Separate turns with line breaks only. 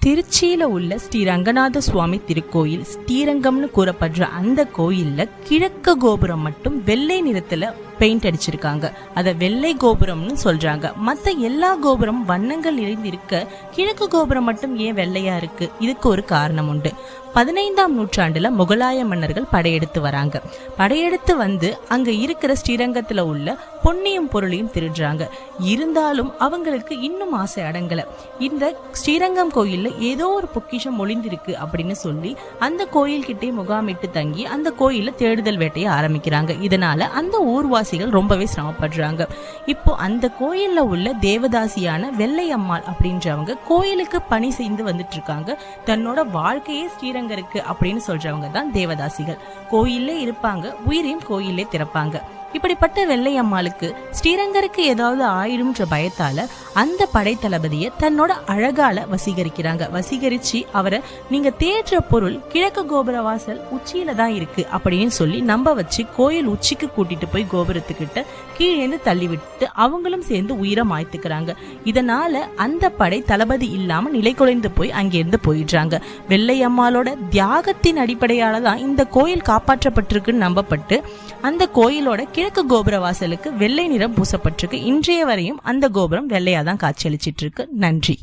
திருச்சியில உள்ள ஸ்ரீ ரங்கநாத சுவாமி திருக்கோயில் ஸ்ரீரங்கம்னு கூறப்படுற அந்த கோயில்ல கிழக்கு கோபுரம் மட்டும் வெள்ளை நிறத்துல பெயிண்ட் அடிச்சிருக்காங்க. அத வெள்ளை கோபுரம்னு சொல்றாங்க. மத்த எல்லா கோபுரம் வண்ணங்கள் நிறைந்திருக்க கிழக்கு கோபுரம் மட்டும் ஏன் வெள்ளையா இருக்கு? இதுக்கு ஒரு காரணம் உண்டு. 15ஆம் நூற்றாண்டுல முகலாய மன்னர்கள் படையெடுத்து வராங்க. படையெடுத்து வந்து அங்க இருக்கிற ஸ்ரீரங்கத்துல உள்ள பொன்னியும் பொருளையும் திருடுறாங்க. இருந்தாலும் அவங்களுக்கு இன்னும் ஆசை அடங்கல. இந்த ஸ்ரீரங்கம் கோயில்ல ஏதோ ஒரு பொக்கிஷம் ஒளிந்திருக்கு அப்படின்னு சொல்லி அந்த கோயில் கிட்டே முகாமிட்டு தங்கி அந்த கோயில தேடுதல் வேட்டையை ஆரம்பிக்கிறாங்க. இதனால அந்த ஊர்வாசிகள் ரொம்பவே சிரமப்படுறாங்க. இப்போ அந்த கோயில்ல உள்ள தேவதாசியான வெள்ளை அம்மாள் அப்படின்றவங்க கோயிலுக்கு பணி செய்து வந்துட்டு இருக்காங்க. தன்னோட வாழ்க்கையே ஸ்ரீரங்கருக்கு அப்படின்னு சொல்றவங்க தான் தேவதாசிகள். கோயில்ல இருப்பாங்க, உயிரையும் கோயிலே திறப்பாங்க. இப்படிப்பட்ட வெள்ளை அம்மாளுக்கு ஸ்ரீரங்கருக்கு ஏதாவது ஆயிடும்ன்ற பயத்தால அந்த படைத்தளபதியை தன்னோட அழகால வசீகரிக்கிறாங்க. வசீகரிச்சு அவரை நீங்க தேடுற பொருள் கிழக்கு கோபுர வாசல் உச்சியில தான் இருக்கு அப்படின்னு சொல்லி நம்ப வச்சு கோயில் உச்சிக்கு கூட்டிட்டு போய் கோபுரத்துக்கிட்ட கீழேந்து தள்ளி விட்டு அவங்களும் சேர்ந்து உயிரை மாய்த்துக்கிறாங்க. இதனால அந்த படை தளபதி இல்லாம நிலை குலைந்து போய் அங்கிருந்து போயிடுறாங்க. வெள்ளை அம்மாளோட தியாகத்தின் அடிப்படையால தான் இந்த கோயில் காப்பாற்றப்பட்டிருக்குன்னு நம்பப்பட்டு அந்த கோயிலோட கிழக்கு கோபுர வாசலுக்கு வெள்ளை நிறம் பூசப்பட்டிருக்கு. இன்றைய வரையும் அந்த கோபுரம் வெள்ளையாதான் காட்சியளிச்சிட்டு இருக்கு. நன்றி.